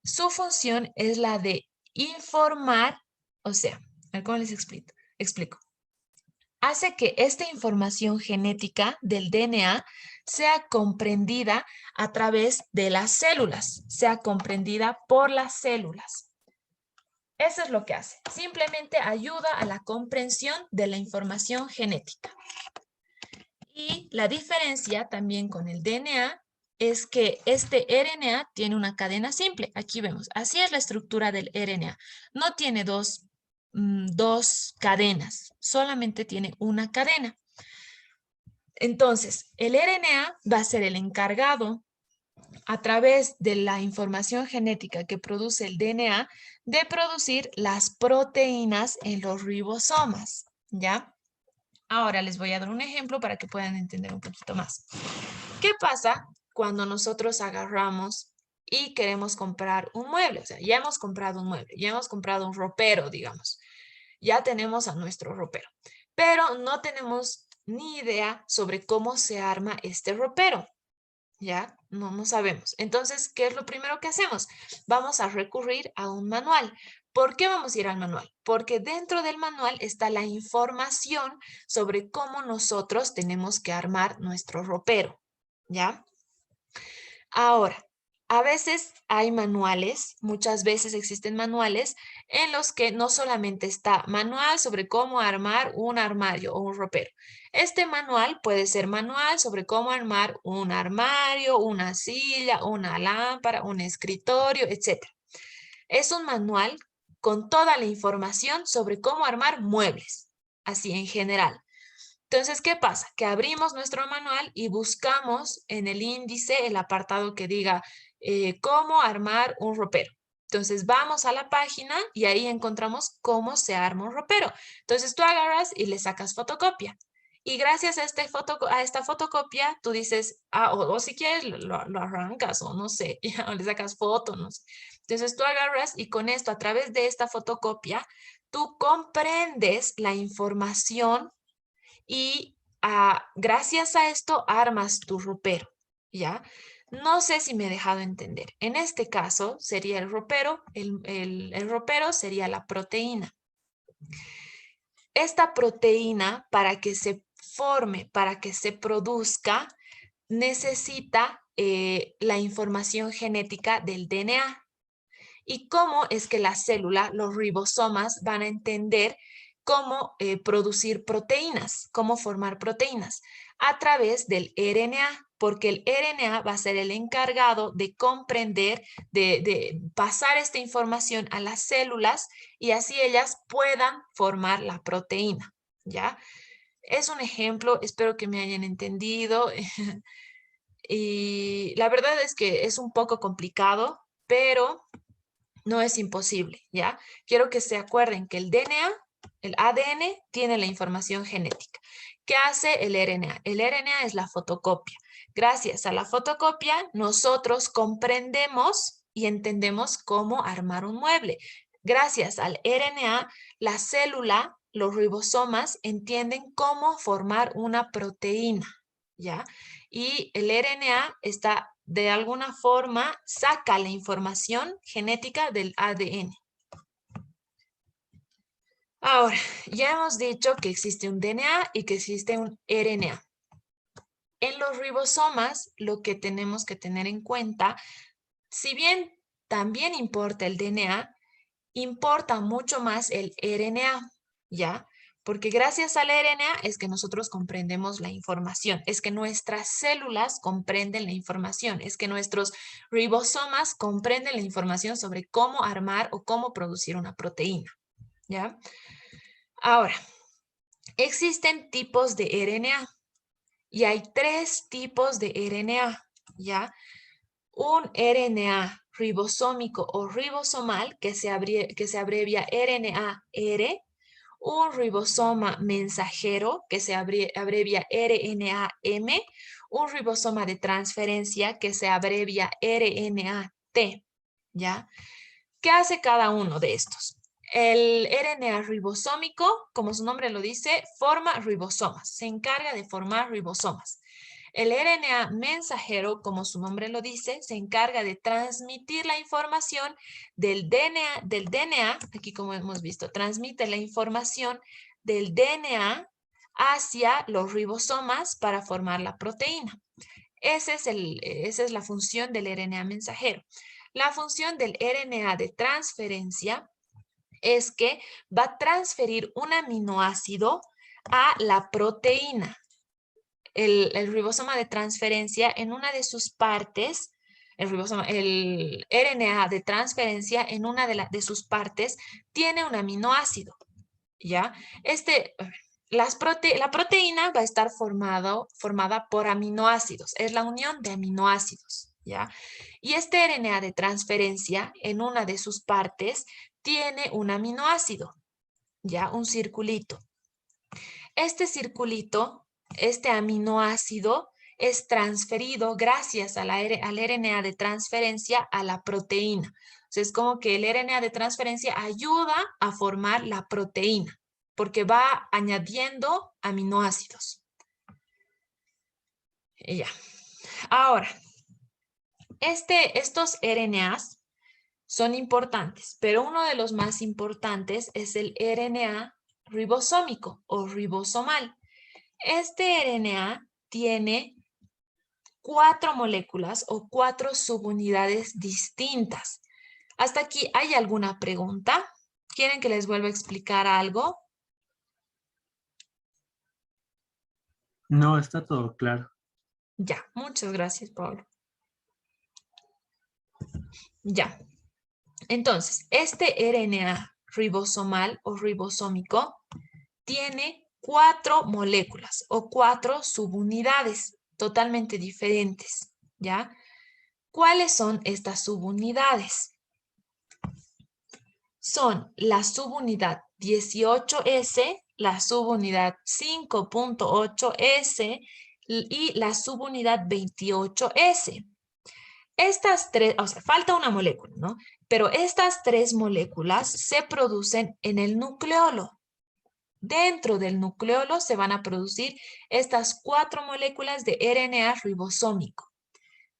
Su función es la de informar, o sea, a ver cómo les explico. Hace que esta información genética del DNA sea comprendida a través de las células, sea comprendida por las células. Eso es lo que hace. Simplemente ayuda a la comprensión de la información genética. Y la diferencia también con el DNA es que este RNA tiene una cadena simple. Aquí vemos. Así es la estructura del RNA. No tiene dos dos cadenas, solamente tiene una cadena. Entonces, el RNA va a ser el encargado a través de la información genética que produce el DNA de producir las proteínas en los ribosomas, ¿ya? Ahora les voy a dar un ejemplo para que puedan entender un poquito más. ¿Qué pasa cuando nosotros agarramos y queremos comprar un mueble? O sea, ya hemos comprado un mueble, ya hemos comprado un ropero, digamos. Ya tenemos a nuestro ropero, pero no tenemos ni idea sobre cómo se arma este ropero. ¿Ya? No sabemos. Entonces, ¿qué es lo primero que hacemos? Vamos a recurrir a un manual. ¿Por qué vamos a ir al manual? Porque dentro del manual está la información sobre cómo nosotros tenemos que armar nuestro ropero, ¿ya? Ahora, a veces hay manuales, muchas veces existen manuales en los que no solamente está manual sobre cómo armar un armario o un ropero. Este manual puede ser manual sobre cómo armar un armario, una silla, una lámpara, un escritorio, etc. Es un manual con toda la información sobre cómo armar muebles, así en general. Entonces, ¿qué pasa? Que abrimos nuestro manual y buscamos en el índice el apartado que diga cómo armar un ropero. Entonces, vamos a la página y ahí encontramos cómo se arma un ropero. Entonces, tú agarras y le sacas fotocopia. Y gracias a, a esta fotocopia, tú dices, o si quieres lo arrancas o no sé, o le sacas foto, no sé. Entonces, tú agarras y con esto, a través de esta fotocopia, tú comprendes la información y gracias a esto armas tu ropero, ¿ya? No sé si me he dejado entender. En este caso sería el ropero, el ropero sería la proteína. Esta proteína, para que se forme, para que se produzca, necesita la información genética del DNA. ¿Y cómo es que la célula, los ribosomas, van a entender cómo producir proteínas, cómo formar proteínas? A través del RNA, porque el RNA va a ser el encargado de comprender, de pasar esta información a las células y así ellas puedan formar la proteína, ¿ya? Es un ejemplo, espero que me hayan entendido. Y la verdad es que es un poco complicado, pero no es imposible, ¿ya? Quiero que se acuerden que el DNA, el ADN, tiene la información genética. ¿Qué hace el RNA? El RNA es la fotocopia. Gracias a la fotocopia, nosotros comprendemos y entendemos cómo armar un mueble. Gracias al RNA, la célula, los ribosomas, entienden cómo formar una proteína, ¿ya? Y el RNA está de alguna forma saca la información genética del ADN. Ahora, ya hemos dicho que existe un DNA y que existe un RNA. En los ribosomas, lo que tenemos que tener en cuenta, si bien también importa el DNA, importa mucho más el RNA, ¿ya? Porque gracias al RNA es que nosotros comprendemos la información, es que nuestras células comprenden la información, es que nuestros ribosomas comprenden la información sobre cómo armar o cómo producir una proteína, ¿ya? Ahora, existen tipos de RNA y hay tres tipos de RNA, ¿ya? Un RNA ribosómico o ribosomal que se abrevia RNA-R, un ribosoma mensajero que se abrevia RNA-M, un ribosoma de transferencia que se abrevia RNA-T, ¿ya? ¿Qué hace cada uno de estos? El RNA ribosómico, como su nombre lo dice, forma ribosomas, se encarga de formar ribosomas. El RNA mensajero, como su nombre lo dice, se encarga de transmitir la información del DNA, aquí como hemos visto, transmite la información del DNA hacia los ribosomas para formar la proteína. Esa es la función del RNA mensajero. La función del RNA de transferencia es que va a transferir un aminoácido a la proteína. El ribosoma de transferencia en una de sus partes, el RNA de transferencia en una de sus partes tiene un aminoácido. ¿ya? La proteína va a estar formada por aminoácidos, es la unión de aminoácidos, ¿ya? Y este RNA de transferencia en una de sus partes tiene un aminoácido, ¿ya? Un circulito. Este circulito, este aminoácido, es transferido gracias al RNA de transferencia a la proteína. O sea, es como que el RNA de transferencia ayuda a formar la proteína, porque va añadiendo aminoácidos. Y ya. Ahora, estos RNAs son importantes, pero uno de los más importantes es el RNA ribosómico o ribosomal. Este RNA tiene 4 moléculas o 4 subunidades distintas. ¿Hasta aquí hay alguna pregunta? ¿Quieren que les vuelva a explicar algo? No, está todo claro. Ya, muchas gracias, Pablo. Ya. Entonces, este RNA ribosomal o ribosómico tiene 4 moléculas o 4 subunidades totalmente diferentes, ¿ya? ¿Cuáles son estas subunidades? Son la subunidad 18S, la subunidad 5.8S y la subunidad 28S. Estas tres, o sea, falta una molécula, ¿no? Pero estas 3 moléculas se producen en el nucleolo. Dentro del nucleolo se van a producir estas 4 moléculas de RNA ribosómico.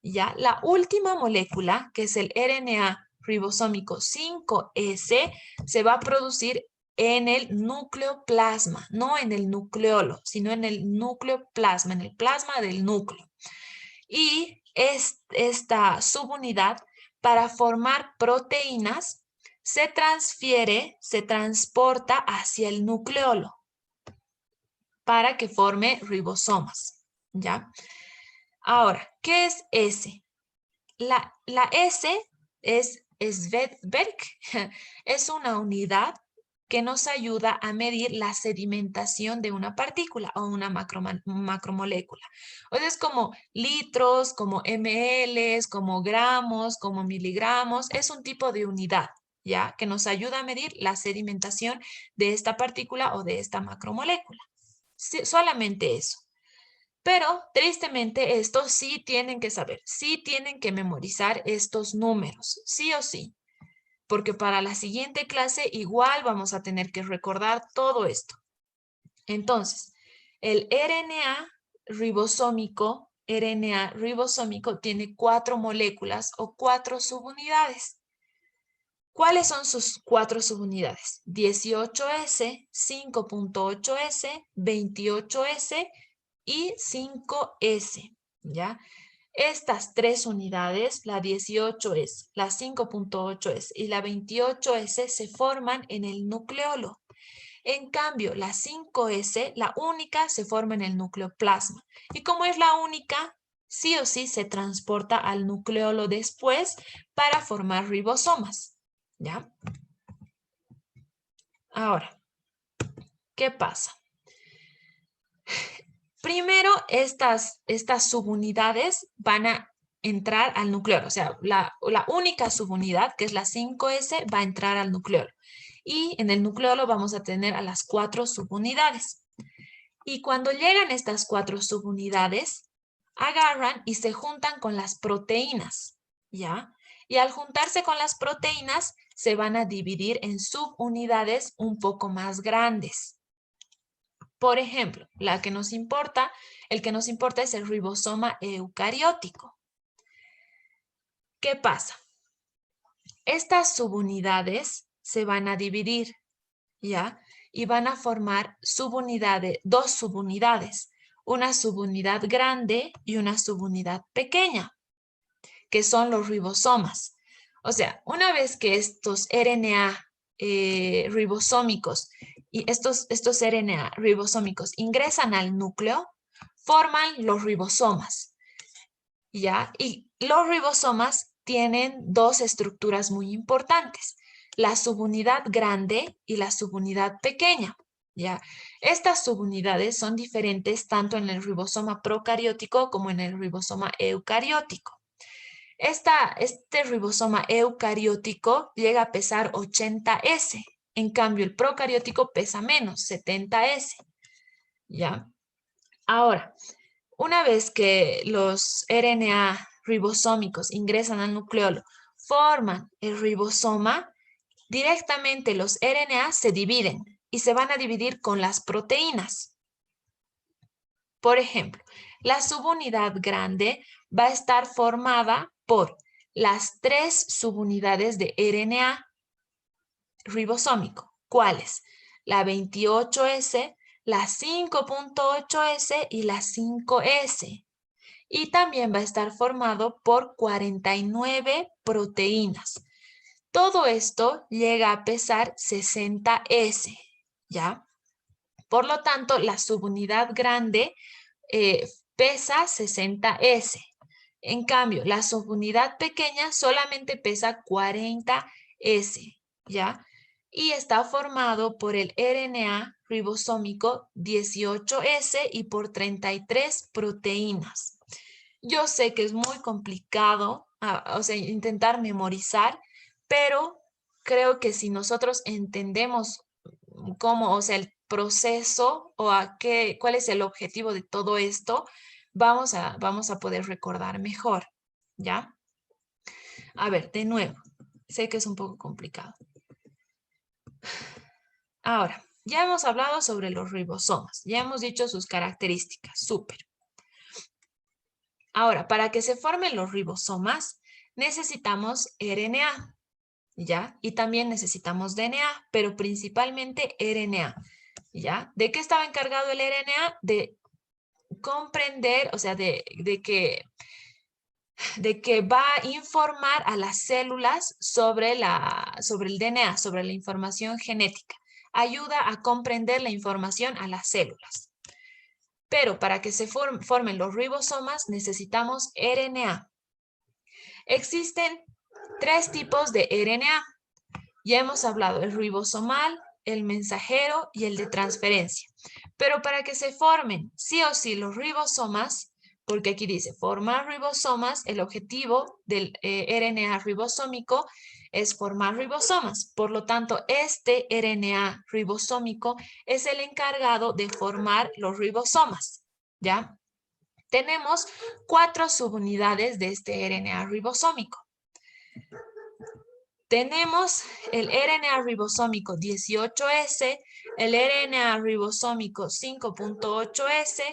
Ya, la última molécula, que es el RNA ribosómico 5S, se va a producir en el nucleoplasma, no en el nucleolo, sino en el nucleoplasma, en el plasma del núcleo. Y esta subunidad, para formar proteínas, se transporta hacia el nucleolo para que forme ribosomas, ¿ya? Ahora, ¿qué es S? La S es Svedberg, es una unidad que nos ayuda a medir la sedimentación de una partícula o una macromolécula. O sea, es como litros, como mLs, como gramos, como miligramos. Es un tipo de unidad, ¿ya? Que nos ayuda a medir la sedimentación de esta partícula o de esta macromolécula. Sí, solamente eso. Pero tristemente estos sí tienen que saber, sí tienen que memorizar estos números, sí o sí, porque para la siguiente clase igual vamos a tener que recordar todo esto. Entonces, el RNA ribosómico tiene 4 moléculas o 4 subunidades. ¿Cuáles son sus 4 subunidades? 18S, 5.8S, 28S y 5S, ¿ya? Estas 3 unidades, la 18S, la 5.8S y la 28S, se forman en el nucleolo. En cambio, la 5S, la única, se forma en el nucleoplasma. Y como es la única, sí o sí se transporta al nucleolo después para formar ribosomas, ¿ya? Ahora, ¿qué pasa? Primero, estas subunidades van a entrar al nucleolo. O sea, la única subunidad, que es la 5S, va a entrar al nucleolo. Y en el nucleolo vamos a tener a las 4 subunidades. Y cuando llegan estas 4 subunidades, agarran y se juntan con las proteínas, ¿ya? Y al juntarse con las proteínas, se van a dividir en subunidades un poco más grandes. Por ejemplo, el que nos importa es el ribosoma eucariótico. ¿Qué pasa? Estas subunidades se van a dividir, ¿ya? Y van a formar dos subunidades, una subunidad grande y una subunidad pequeña, que son los ribosomas. O sea, una vez que estos RNA ribosómicos y estos RNA ribosómicos ingresan al núcleo, forman los ribosomas, ¿ya? Y los ribosomas tienen 2 estructuras muy importantes, la subunidad grande y la subunidad pequeña. ¿Ya? Estas subunidades son diferentes tanto en el ribosoma procariótico como en el ribosoma eucariótico. Este ribosoma eucariótico llega a pesar 80S, en cambio el procariótico pesa menos, 70S. ¿Ya? Ahora, una vez que los RNA ribosómicos ingresan al nucleolo, forman el ribosoma, directamente los RNA se dividen y se van a dividir con las proteínas. Por ejemplo, la subunidad grande va a estar formada por las 3 subunidades de RNA ribosómico. ¿Cuáles? La 28S, la 5.8S y la 5S. Y también va a estar formado por 49 proteínas. Todo esto llega a pesar 60S, ¿ya? Por lo tanto, la subunidad grande pesa 60S. En cambio, la subunidad pequeña solamente pesa 40S, ¿ya? Y está formado por el RNA ribosómico 18S y por 33 proteínas. Yo sé que es muy complicado, o sea, intentar memorizar, pero creo que si nosotros entendemos cómo, o sea, el proceso o cuál es el objetivo de todo esto, vamos a poder recordar mejor, ¿ya? A ver, de nuevo, sé que es un poco complicado. Ahora, ya hemos hablado sobre los ribosomas, ya hemos dicho sus características, súper. Ahora, para que se formen los ribosomas, necesitamos RNA, ¿ya? Y también necesitamos DNA, pero principalmente RNA, ¿ya? ¿De qué estaba encargado el RNA? De comprender, o sea, de que va a informar a las células sobre el DNA, sobre la información genética. Ayuda a comprender la información a las células. Pero para que se formen los ribosomas necesitamos RNA. Existen 3 tipos de RNA. Ya hemos hablado el ribosomal, el mensajero y el de transferencia. Pero para que se formen sí o sí los ribosomas, porque aquí dice formar ribosomas, el objetivo del RNA ribosómico es formar ribosomas. Por lo tanto, este RNA ribosómico es el encargado de formar los ribosomas, ¿ya? Tenemos 4 subunidades de este RNA ribosómico. Tenemos el RNA ribosómico 18S, el RNA ribosómico 5.8S,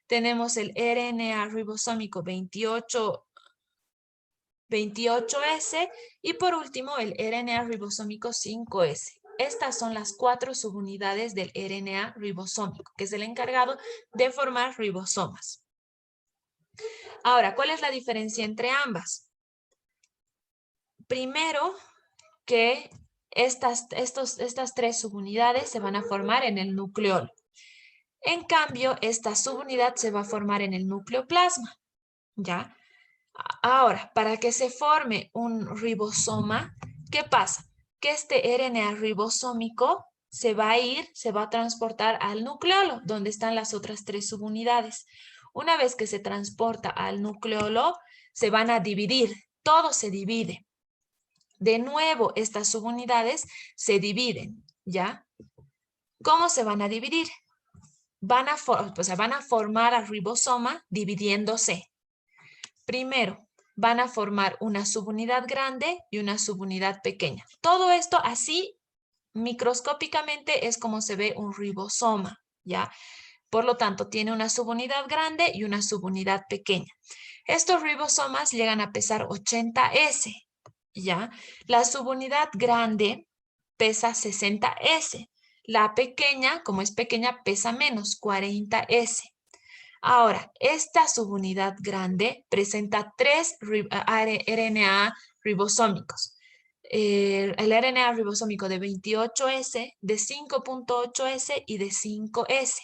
tenemos el RNA ribosómico 28S y por último el RNA ribosómico 5S. Estas son las 4 subunidades del RNA ribosómico, que es el encargado de formar ribosomas. Ahora, ¿cuál es la diferencia entre ambas? Primero, que estas 3 subunidades se van a formar en el nucleolo. En cambio, esta subunidad se va a formar en el nucleoplasma, ¿ya? Ahora, para que se forme un ribosoma, ¿qué pasa? Que este RNA ribosómico se va a transportar al nucleolo, donde están las otras 3 subunidades. Una vez que se transporta al nucleolo, se van a dividir, todo se divide. De nuevo, estas subunidades se dividen, ¿ya? ¿Cómo se van a dividir? Van a formar al ribosoma dividiéndose. Primero, van a formar una subunidad grande y una subunidad pequeña. Todo esto así, microscópicamente, es como se ve un ribosoma, ¿ya? Por lo tanto, tiene una subunidad grande y una subunidad pequeña. Estos ribosomas llegan a pesar 80S, ¿ya? La subunidad grande pesa 60S. La pequeña, como es pequeña, pesa menos, 40S. Ahora, esta subunidad grande presenta 3 RNA ribosómicos. El RNA ribosómico de 28S, de 5.8S y de 5S.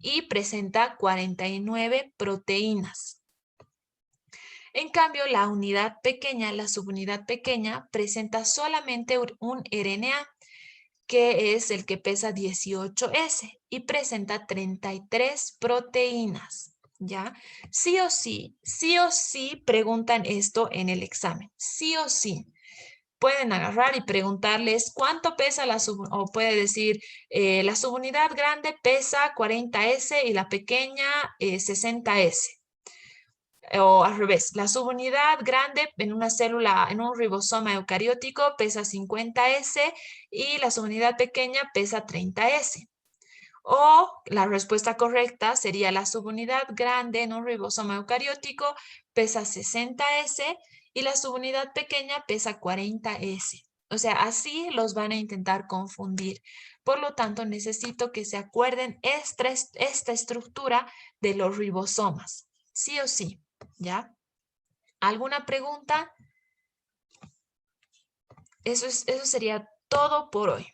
Y presenta 49 proteínas. En cambio, la unidad pequeña, la subunidad pequeña, presenta solamente un RNA, que es el que pesa 18S y presenta 33 proteínas, ¿ya? Sí o sí preguntan esto en el examen, sí o sí. Pueden agarrar y preguntarles cuánto pesa o puede decir, la subunidad grande pesa 40S y la pequeña 60S. O al revés, la subunidad grande en una célula, en un ribosoma eucariótico pesa 50S y la subunidad pequeña pesa 30S. O la respuesta correcta sería la subunidad grande en un ribosoma eucariótico pesa 60S y la subunidad pequeña pesa 40S. O sea, así los van a intentar confundir. Por lo tanto, necesito que se acuerden esta estructura de los ribosomas. Sí o sí, ¿ya? ¿Alguna pregunta? Eso sería todo por hoy.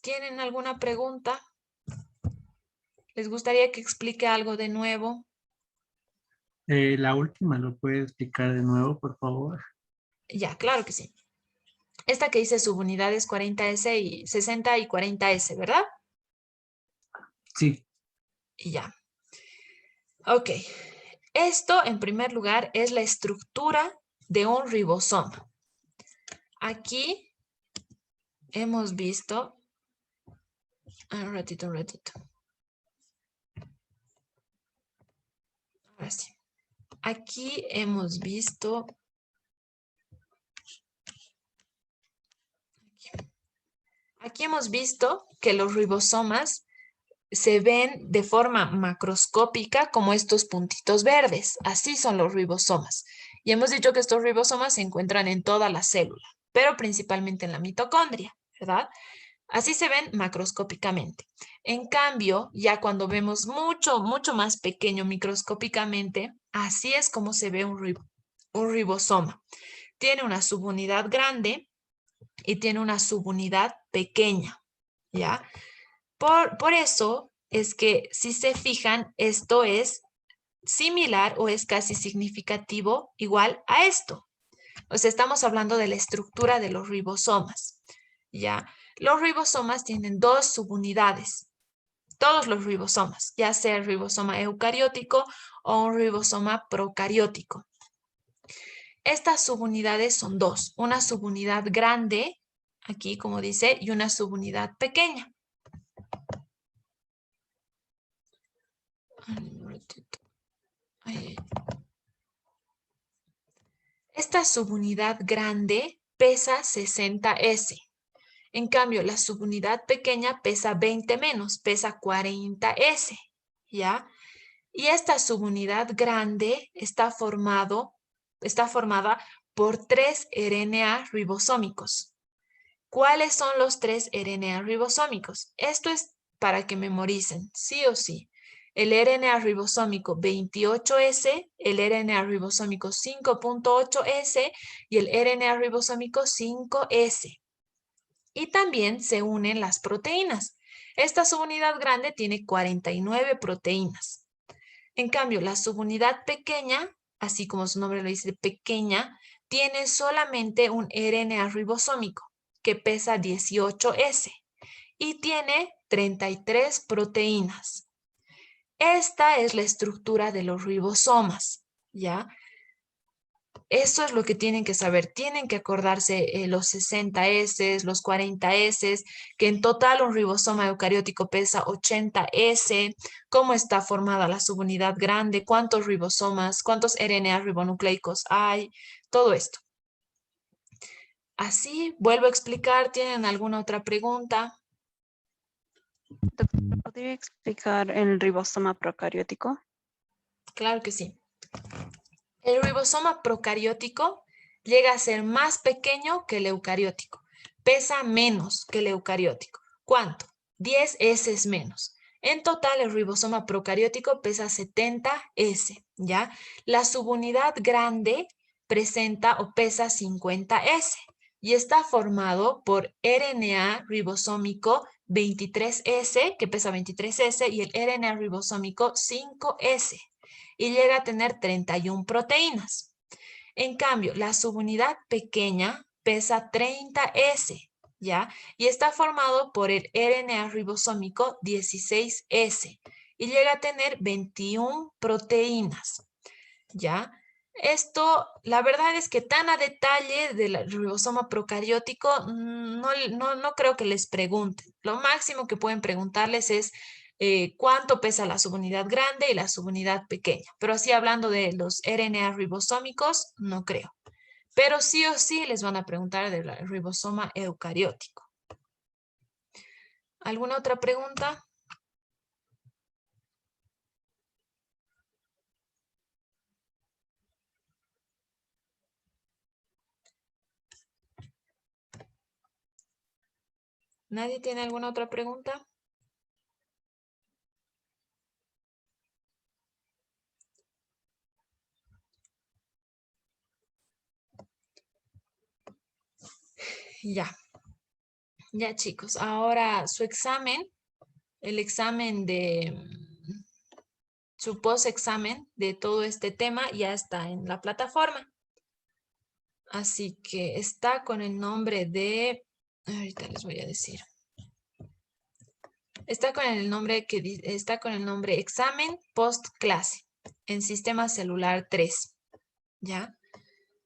¿Tienen alguna pregunta? ¿Les gustaría que explique algo de nuevo? La última, ¿lo puede explicar de nuevo, por favor? Ya, claro que sí. Esta que dice subunidades 40S y 60 y 40S, ¿verdad? Sí. Y ya. Ok. Esto, en primer lugar, es la estructura de un ribosoma. Aquí hemos visto... Un ratito. Ahora sí. Aquí hemos visto... Aquí hemos visto que los ribosomas se ven de forma macroscópica como estos puntitos verdes. Así son los ribosomas. Y hemos dicho que estos ribosomas se encuentran en toda la célula, pero principalmente en la mitocondria, ¿verdad? Así se ven macroscópicamente. En cambio, ya cuando vemos mucho más pequeño microscópicamente, así es como se ve un ribosoma. Tiene una subunidad grande y tiene una subunidad pequeña, ¿ya? Por eso es que si se fijan, esto es similar o es casi significativo igual a esto. O sea, estamos hablando de la estructura de los ribosomas, ¿ya? Los ribosomas tienen dos subunidades, todos los ribosomas, ya sea el ribosoma eucariótico o un ribosoma procariótico. Estas subunidades son dos, una subunidad grande, aquí como dice, y una subunidad pequeña. Esta subunidad grande pesa 60S. En cambio, la subunidad pequeña pesa 20 menos, pesa 40S, ¿ya? Y esta subunidad grande está formada por 3 RNA ribosómicos. ¿Cuáles son los 3 RNA ribosómicos? Esto es para que memoricen, sí o sí. El RNA ribosómico 28S, el RNA ribosómico 5.8S y el RNA ribosómico 5S. Y también se unen las proteínas. Esta subunidad grande tiene 49 proteínas. En cambio, la subunidad pequeña, así como su nombre lo dice, pequeña, tiene solamente un RNA ribosómico que pesa 18S y tiene 33 proteínas. Esta es la estructura de los ribosomas, ¿ya? Eso es lo que tienen que saber. Tienen que acordarse los 60S, los 40S, que en total un ribosoma eucariótico pesa 80S, cómo está formada la subunidad grande, cuántos ribosomas, cuántos RNA ribonucleicos hay, todo esto. Así, vuelvo a explicar. ¿Tienen alguna otra pregunta? Doctor, ¿podría explicar el ribosoma procariótico? Claro que sí. El ribosoma procariótico llega a ser más pequeño que el eucariótico. Pesa menos que el eucariótico. ¿Cuánto? 10 S menos. En total, el ribosoma procariótico pesa 70S, ¿ya? La subunidad grande presenta o pesa 50S y está formado por RNA ribosómico 23S, que pesa 23S, y el RNA ribosómico 5S. y llega a tener 31 proteínas. En cambio, la subunidad pequeña pesa 30S, ¿ya? Y está formado por el RNA ribosómico 16S y llega a tener 21 proteínas, ¿ya? Esto, la verdad es que tan a detalle del ribosoma procariótico no creo que les pregunten. Lo máximo que pueden preguntarles es cuánto pesa la subunidad grande y la subunidad pequeña. Pero así hablando de los RNA ribosómicos, no creo. Pero sí o sí les van a preguntar del ribosoma eucariótico. ¿Alguna otra pregunta? ¿Nadie tiene alguna otra pregunta? Ya chicos, ahora su examen, el examen de su post-examen de todo este tema ya está en la plataforma. Así que está con el nombre de, ahorita les voy a decir. Está con el nombre examen post clase en sistema celular 3. ¿Ya?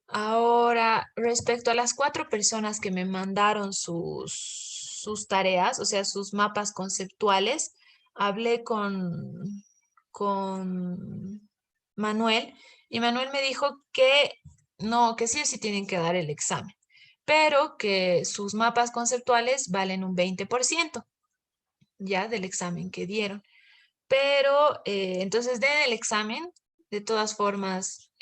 Ahora, respecto a las 4 personas que me mandaron sus tareas, o sea, sus mapas conceptuales, hablé con Manuel y Manuel me dijo que no, que sí o sí tienen que dar el examen, pero que sus mapas conceptuales valen un 20% ya del examen que dieron. Pero entonces den el examen, de todas formas,